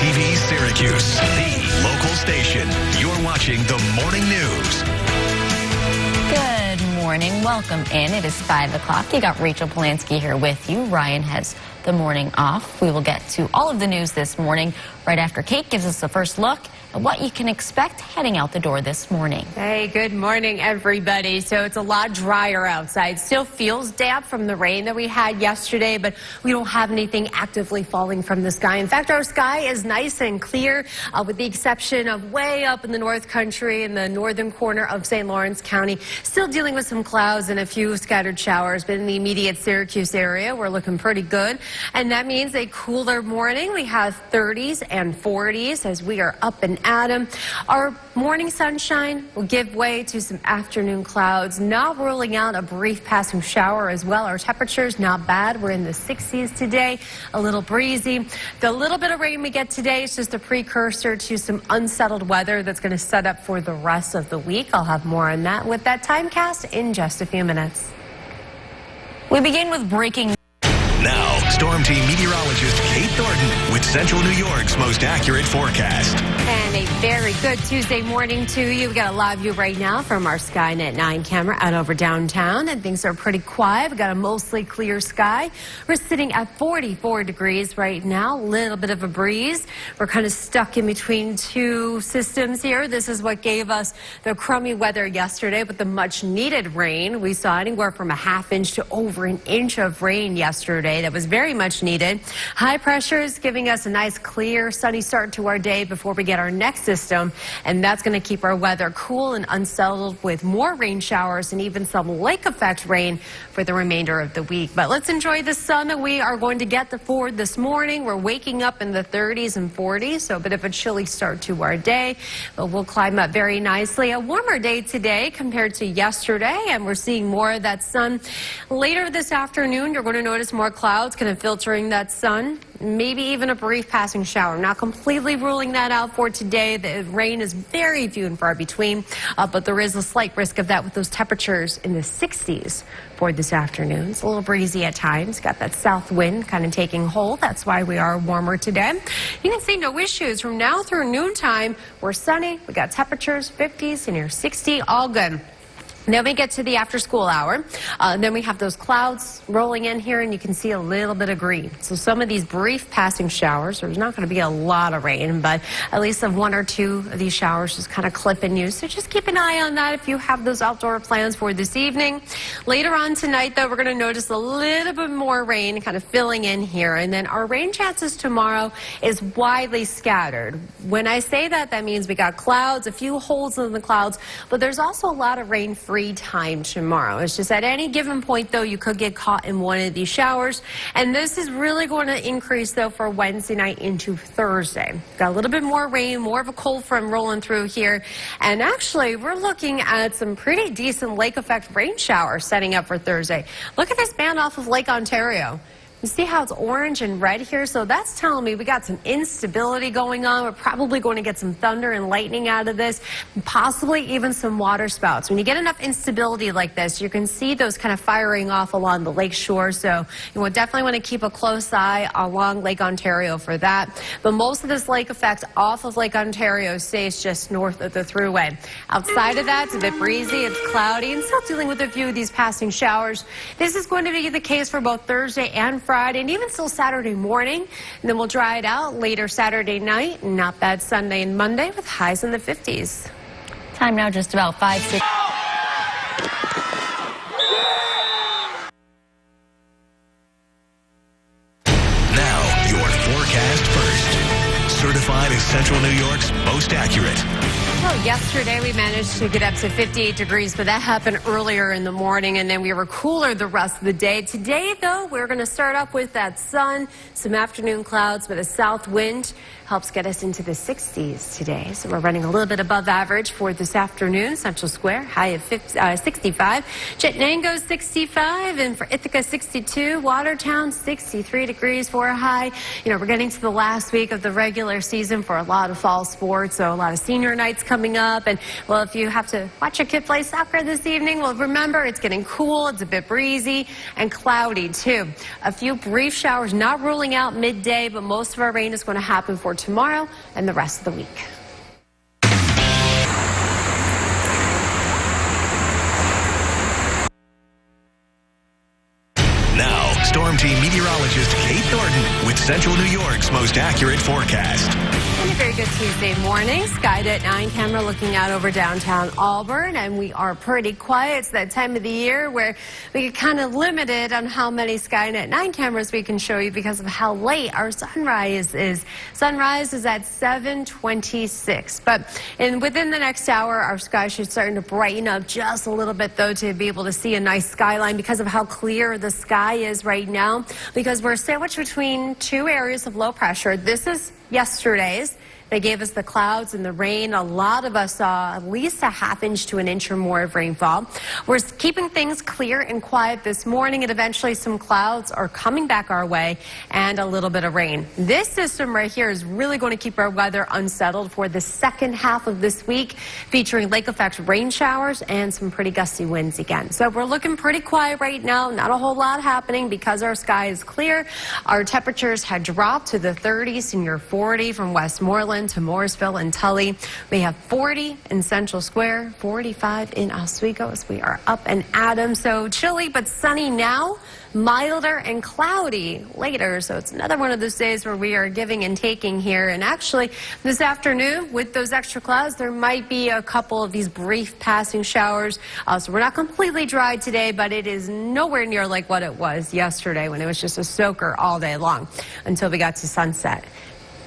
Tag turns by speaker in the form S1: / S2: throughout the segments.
S1: TV Syracuse, the local station. You're watching the morning news.
S2: Good morning. Welcome in. It is 5 o'clock. You got Rachel Polanski here with you. Ryan has the morning off. We will get to all of the news this morning right after Kate gives us the first look at what you can expect heading out the door this morning.
S3: Hey, good morning, everybody. So it's a lot drier outside. Still feels damp from the rain that we had yesterday, but we don't have anything actively falling from the sky. In fact, our sky is nice and clear, with the exception of way up in the North Country in the northern corner of St. Lawrence County. Still dealing with some clouds and a few scattered showers, but in the immediate Syracuse area, we're looking pretty good. And that means a cooler morning. We have 30s and 40s as we are up and at 'em. Our morning sunshine will give way to some afternoon clouds, not ruling out a brief passing shower as well. Our temperatures not bad. We're in the 60s today, a little breezy. The little bit of rain we get today is just a precursor to some unsettled weather that's going to set up for the rest of the week. I'll have more on that with that timecast in just a few minutes.
S2: We begin with breaking.
S1: Now, Storm Team meteorologist Kate Thornton with Central New York's most accurate forecast.
S3: And a very good Tuesday morning to you. We've got a live view right now from our Skynet 9 camera out over downtown, and things are pretty quiet. We've got a mostly clear sky. We're sitting at 44 degrees right now, a little bit of a breeze. We're kind of stuck in between two systems here. This is what gave us the crummy weather yesterday, but the much needed rain. We saw anywhere from a ½ inch to over an inch of rain yesterday. That was very much needed. High pressure is giving us a nice clear sunny start to our day before we get our next system, and that's going to keep our weather cool and unsettled with more rain showers and even some lake effect rain for the remainder of the week. But let's enjoy the sun that we are going to get for this morning. We're waking up in the 30s and 40s, so a bit of a chilly start to our day, but we'll climb up very nicely. A warmer day today compared to yesterday, and we're seeing more of that sun. Later this afternoon, you're going to notice more clouds kind of filtering that sun, maybe even a brief passing shower. Not completely ruling that out for today. The rain is very few and far between, but there is a slight risk of that with those temperatures in the 60s for this afternoon. It's a little breezy at times. Got that south wind kind of taking hold. That's why we are warmer today. You can see no issues from now through noontime. We're sunny. We got temperatures 50s and near 60, all good. Then we get to the after-school hour. Then we have those clouds rolling in here, and you can see a little bit of green. So some of these brief passing showers, there's not going to be a lot of rain, but at least one or two of these showers just kind of clipping you. So just keep an eye on that if you have those outdoor plans for this evening. Later on tonight, though, we're going to notice a little bit more rain kind of filling in here. And then our rain chances tomorrow is widely scattered. When I say that, that means we got clouds, a few holes in the clouds, but there's also a lot of rain free time tomorrow. It's just at any given point, though, you could get caught in one of these showers. And this is really going to increase, though, for Wednesday night into Thursday. Got a little bit more rain, more of a cold front rolling through here. And actually, we're looking at some pretty decent lake effect rain showers setting up for Thursday. Look at this band off of Lake Ontario. You see how it's orange and red here? So that's telling me we got some instability going on. We're probably going to get some thunder and lightning out of this, possibly even some water spouts. When you get enough instability like this, you can see those kind of firing off along the lake shore. So you would definitely want to keep a close eye along Lake Ontario for that. But most of this lake effect off of Lake Ontario stays just north of the thruway. Outside of that, it's a bit breezy, it's cloudy, and still dealing with a few of these passing showers. This is going to be the case for both Thursday and Friday, and even still Saturday morning. And then we'll dry it out later Saturday night. Not bad Sunday and Monday with highs in the 50s.
S2: Time now just about 5:06.
S1: Now, your forecast first. Certified as Central New York's most accurate.
S3: Well, yesterday we managed to get up to 58 degrees, but that happened earlier in the morning, and then we were cooler the rest of the day. Today, though, we're going to start up with that sun, some afternoon clouds, but a south wind helps get us into the 60s today. So we're running a little bit above average for this afternoon. Central Square, high of 65. Chittenango, 65. And for Ithaca, 62. Watertown, 63 degrees for a high. You know, we're getting to the last week of the regular season for a lot of fall sports, so a lot of senior nights coming up. And, well, if you have to watch your kid play soccer this evening, well, remember, it's getting cool. It's a bit breezy and cloudy, too. A few brief showers, not ruling out midday, but most of our rain is going to happen for tomorrow and the rest of the week.
S1: Now, Storm Team meteorologist Kate Thornton with Central New York's most accurate forecast.
S3: And a very good Tuesday morning. Skynet 9 camera looking out over downtown Auburn, and we are pretty quiet. It's that time of the year where we get kind of limited on how many Skynet 9 cameras we can show you because of how late our sunrise is. Sunrise is at 7:26, but within the next hour, our sky should start to brighten up just a little bit, though, to be able to see a nice skyline because of how clear the sky is right now, because we're sandwiched between two areas of low pressure. This is yesterday's. They gave us the clouds and the rain. A lot of us saw at least a ½ to an inch or more of rainfall. We're keeping things clear and quiet this morning, and eventually some clouds are coming back our way and a little bit of rain. This system right here is really going to keep our weather unsettled for the second half of this week, featuring lake effect rain showers and some pretty gusty winds again. So we're looking pretty quiet right now. Not a whole lot happening because our sky is clear. Our temperatures had dropped to the 30s and near 40 from Westmoreland to Mooresville and Tully. We have 40 in Central Square, 45 in Oswego as we are up and at 'em. So chilly but sunny now, milder and cloudy later. So it's another one of those days where we are giving and taking here. And actually this afternoon with those extra clouds, there might be a couple of these brief passing showers. So we're not completely dry today, but it is nowhere near like what it was yesterday when it was just a soaker all day long until we got to sunset.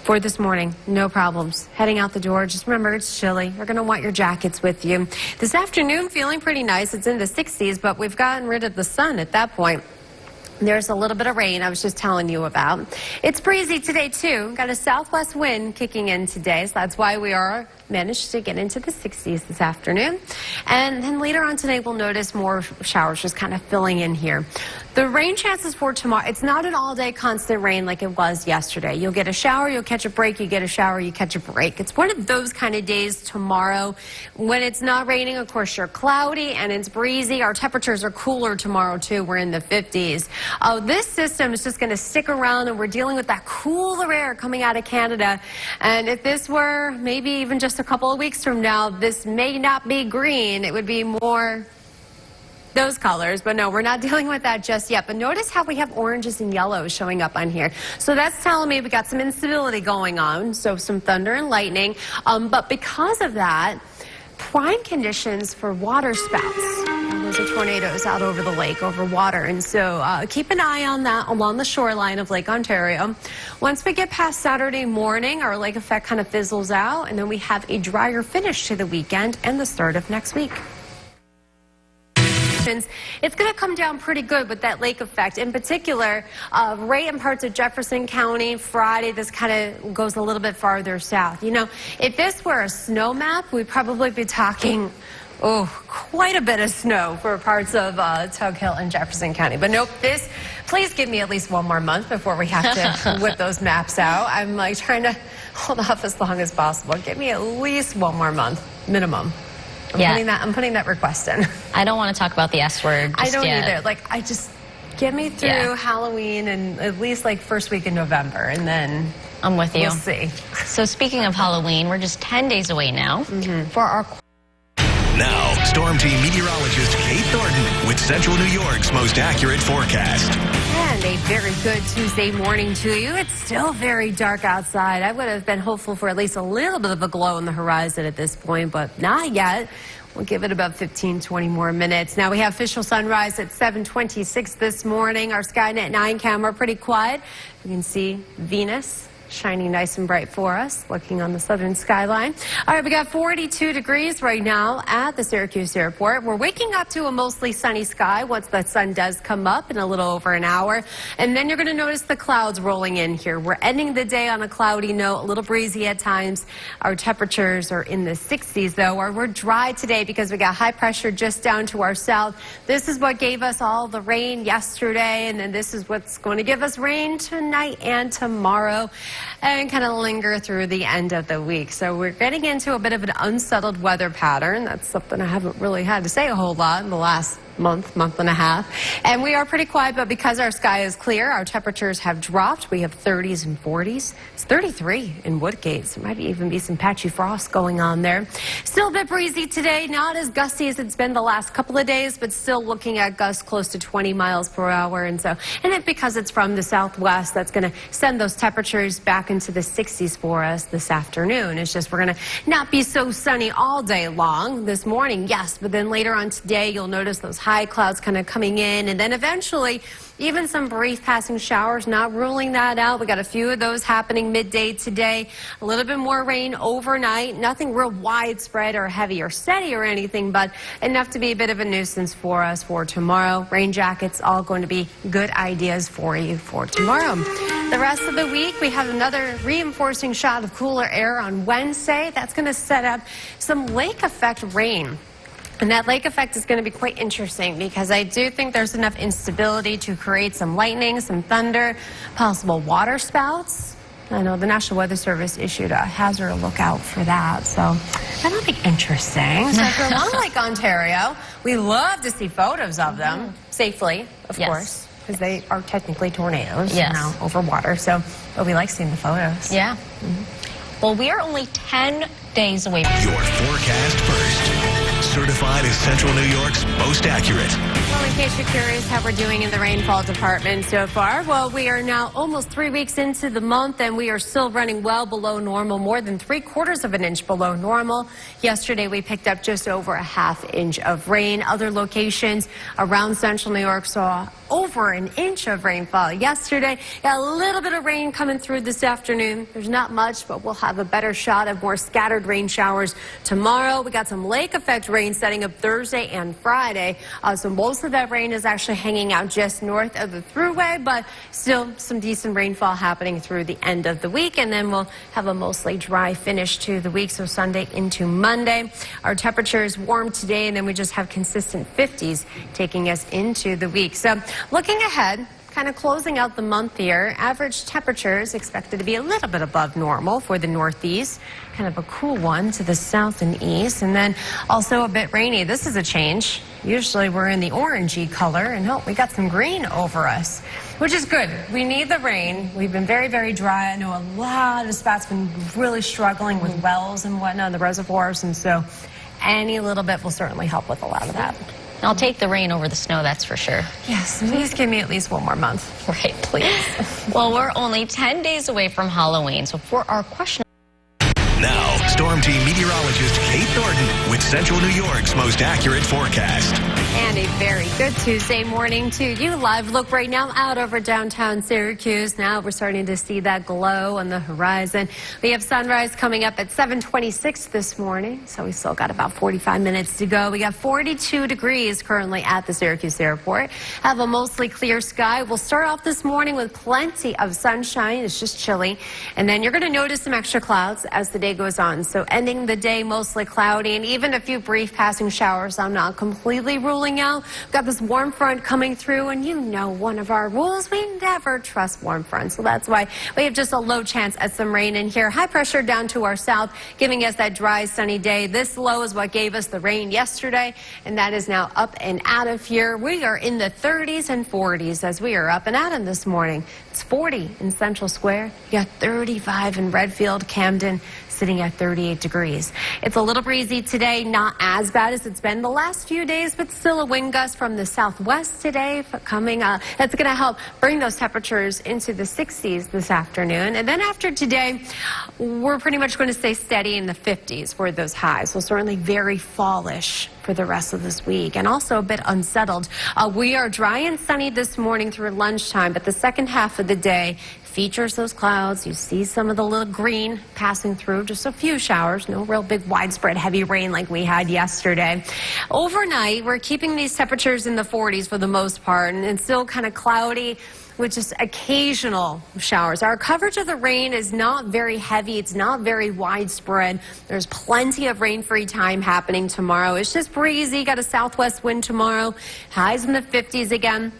S3: For this morning, no problems. Heading out the door, just remember it's chilly. You're going to want your jackets with you. This afternoon, feeling pretty nice. It's in the 60s, but we've gotten rid of the sun at that point. There's a little bit of rain I was just telling you about. It's breezy today, too. Got a southwest wind kicking in today, so that's why we are managed to get into the 60s this afternoon. And then later on today, we'll notice more showers just kind of filling in here. The rain chances for tomorrow, it's not an all-day constant rain like it was yesterday. You'll get a shower, you'll catch a break, you get a shower, you catch a break. It's one of those kind of days tomorrow. When it's not raining, of course, you're cloudy and it's breezy. Our temperatures are cooler tomorrow, too. We're in the 50s. This system is just going to stick around, and we're dealing with that cooler air coming out of Canada. And if this were maybe even just a couple of weeks from now, this may not be green. It would be more those colors, but no, we're not dealing with that just yet. But notice how we have oranges and yellows showing up on here. So that's telling me we got some instability going on, so some thunder and lightning. But because of that, prime conditions for water spouts. Those are tornadoes out over the lake, over water. And so keep an eye on that along the shoreline of Lake Ontario. Once we get past Saturday morning, our lake effect kind of fizzles out, and then we have a drier finish to the weekend and the start of next week. It's going to come down pretty good with that lake effect. In particular, right in parts of Jefferson County, Friday, this kind of goes a little bit farther south. You know, if this were a snow map, we'd probably be talking, quite a bit of snow for parts of Tug Hill and Jefferson County. But nope, please give me at least one more month before we have to whip those maps out. I'm like trying to hold off as long as possible. Give me at least one more month, minimum. I'm putting that request in.
S2: I don't want to talk about the S word just
S3: I don't
S2: yet.
S3: either. Like, get me through Halloween and at least like first week in November, and then
S2: I'm with you.
S3: We'll see.
S2: So speaking of Halloween, we're just 10 days away now for our...
S1: Now, Storm Team meteorologist Kate Thornton with Central New York's most accurate forecast.
S3: And a very good Tuesday morning to you. It's still very dark outside. I would have been hopeful for at least a little bit of a glow on the horizon at this point, but not yet. We'll give it about 15, 20 more minutes. Now we have official sunrise at 7:26 this morning. Our Skynet 9 camera pretty quiet. You can see Venus shining nice and bright for us, looking on the southern skyline. All right, we got 42 degrees right now at the Syracuse airport. We're waking up to a mostly sunny sky once the sun does come up in a little over an hour. And then you're going to notice the clouds rolling in here. We're ending the day on a cloudy note, a little breezy at times. Our temperatures are in the 60s, though. We're dry today because we got high pressure just down to our south. This is what gave us all the rain yesterday, and then this is what's going to give us rain tonight and tomorrow. and kind of linger through the end of the week. So we're getting into a bit of an unsettled weather pattern. That's something I haven't really had to say a whole lot in the last month and a half. And we are pretty quiet, but because our sky is clear, our temperatures have dropped. We have 30s and 40s. It's 33 in Woodgate, so there might even be some patchy frost going on there. Still a bit breezy today, not as gusty as it's been the last couple of days, but still looking at gusts close to 20 miles per hour. And it because it's from the southwest, that's going to send those temperatures back into the 60s for us this afternoon. It's just we're going to not be so sunny all day long. This morning, yes, but then later on today, you'll notice those high clouds kind of coming in, and then eventually even some brief passing showers, not ruling that out. We got a few of those happening midday today. A little bit more rain overnight. Nothing real widespread or heavy or steady or anything, but enough to be a bit of a nuisance for us for tomorrow. Rain jackets, all going to be good ideas for you for tomorrow. The rest of the week, we have another reinforcing shot of cooler air on Wednesday. That's going to set up some lake effect rain. And that lake effect is going to be quite interesting because I do think there's enough instability to create some lightning, some thunder, possible water spouts. I know the National Weather Service issued a hazard lookout for that, so that'll be interesting. So if you're along Lake Ontario, we love to see photos of them safely, of course, because they are technically tornadoes now over water. So, but we like seeing the photos.
S2: Yeah. Well, we are only 10 days away.
S1: Your forecast first. Certified as Central New York's most accurate.
S3: Well, in case you're curious how we're doing in the rainfall department so far, well, we are now almost 3 weeks into the month, and we are still running well below normal, more than 3/4 of an inch below normal. Yesterday, we picked up just over a ½ inch of rain. Other locations around Central New York saw over an inch of rainfall yesterday. Got a little bit of rain coming through this afternoon. There's not much, but we'll have a better shot of more scattered rain showers tomorrow. We got some lake effect rain setting up Thursday and Friday. So most of that rain is actually hanging out just north of the thruway, but still some decent rainfall happening through the end of the week. And then we'll have a mostly dry finish to the week, so Sunday into Monday. Our temperature is warm today, and then we just have consistent 50s taking us into the week. So looking ahead, kind of closing out the month here, average temperatures expected to be a little bit above normal for the northeast, kind of a cool one to the south and east, and then also a bit rainy. This is a change. Usually we're in the orangey color, and we got some green over us, which is good. We need the rain. We've been very, very dry. I know a lot of spots been really struggling with wells and whatnot, the reservoirs, and so any little bit will certainly help with a lot of that.
S2: I'll take the rain over the snow, that's for sure.
S3: Yes, please give me at least one more month.
S2: Right, please. Well, we're only 10 days away from Halloween, so for our question...
S1: Now, Storm Team meteorologist Kate Thornton with Central New York's most accurate forecast.
S3: And a very good Tuesday morning to you. Live look right now out over downtown Syracuse. Now we're starting to see that glow on the horizon. We have sunrise coming up at 7:26 this morning, so we still got about 45 minutes to go. We got 42 degrees currently at the Syracuse airport. Have a mostly clear sky. We'll start off this morning with plenty of sunshine. It's just chilly. And then you're going to notice some extra clouds as the day goes on. So ending the day mostly cloudy and even a few brief passing showers. I'm not completely ruling out. We've got this warm front coming through, and you know one of our rules, we never trust warm fronts. So that's why we have just a low chance at some rain in here. High pressure down to our south, giving us that dry, sunny day. This low is what gave us the rain yesterday, and that is now up and out of here. We are in the 30s and 40s as we are up and out in this morning. It's 40 in Central Square. You got 35 in Redfield, Camden, sitting at 38 degrees. It's a little breezy today, not as bad as it's been the last few days, but still a wind gust from the southwest today coming. That's going to help bring those temperatures into the 60s this afternoon. And then after today, we're pretty much going to stay steady in the 50s for those highs. So certainly very fallish for the rest of this week, and also a bit unsettled. We are dry and sunny this morning through lunchtime, but the second half of the day features those clouds. You see some of the little green passing through, just a few showers, no real big widespread heavy rain like we had yesterday. Overnight, we're keeping these temperatures in the 40s for the most part, and it's still kind of cloudy with just occasional showers. Our coverage of the rain is not very heavy. It's not very widespread. There's plenty of rain-free time happening tomorrow. It's just breezy. Got a southwest wind tomorrow. Highs in the 50s again.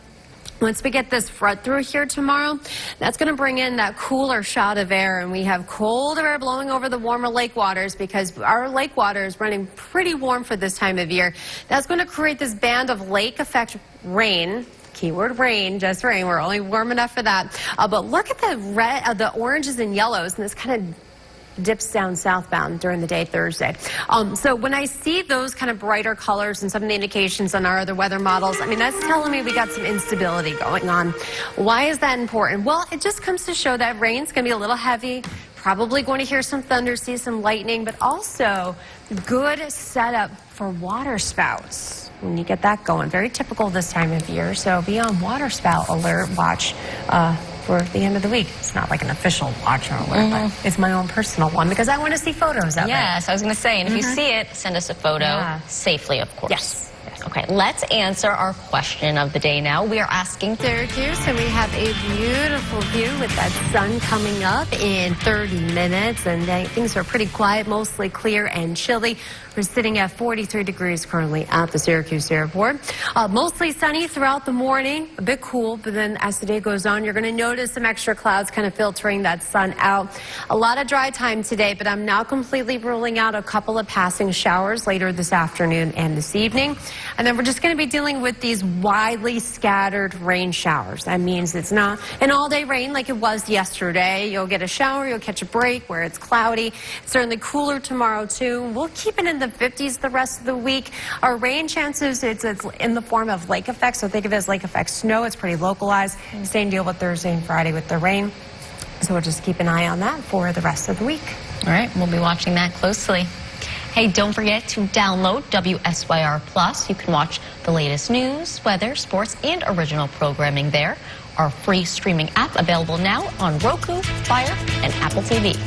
S3: Once we get this front through here tomorrow, that's going to bring in that cooler shot of air, and we have colder air blowing over the warmer lake waters because our lake water is running pretty warm for this time of year. That's going to create this band of lake effect rain. Keyword rain, just rain. We're only warm enough for that. But look at the red, the oranges and yellows, and this kind of dips down southbound during the day Thursday. So when I see those kind of brighter colors and some of the indications on our other weather models, I mean, that's telling me we got some instability going on. Why is that important? Well, it just comes to show that rain's going to be a little heavy, probably going to hear some thunder, see some lightning, but also good setup for water spouts when you get that going. Very typical this time of year, so be on water spout alert watch for the end of the week. It's not like an official watch or alert, but it's my own personal one because I want to see photos of it.
S2: Yes, I was going to say, and if you see it, send us a photo safely, of course.
S3: Yes.
S2: Okay, let's answer our question of the day now. We are asking
S3: Syracuse, and we have a beautiful view with that sun coming up in 30 minutes, and things are pretty quiet, mostly clear and chilly. We're sitting at 43 degrees currently at the Syracuse Airport. Mostly sunny throughout the morning, a bit cool, but then as the day goes on, you're going to notice some extra clouds kind of filtering that sun out. A lot of dry time today, but I'm now completely ruling out a couple of passing showers later this afternoon and this evening. And then we're just going to be dealing with these widely scattered rain showers. That means it's not an all-day rain like it was yesterday. You'll get a shower, you'll catch a break where it's cloudy. It's certainly cooler tomorrow, too. We'll keep it in the 50s the rest of the week. Our rain chances, it's in the form of lake effect, so think of it as lake effect snow. It's pretty localized. Same deal with Thursday and Friday with the rain. So we'll just keep an eye on that for the rest of the week.
S2: All right, we'll be watching that closely. Hey, don't forget to download WSYR Plus. You can watch the latest news, weather, sports, and original programming there. Our free streaming app available now on Roku, Fire, and Apple TV.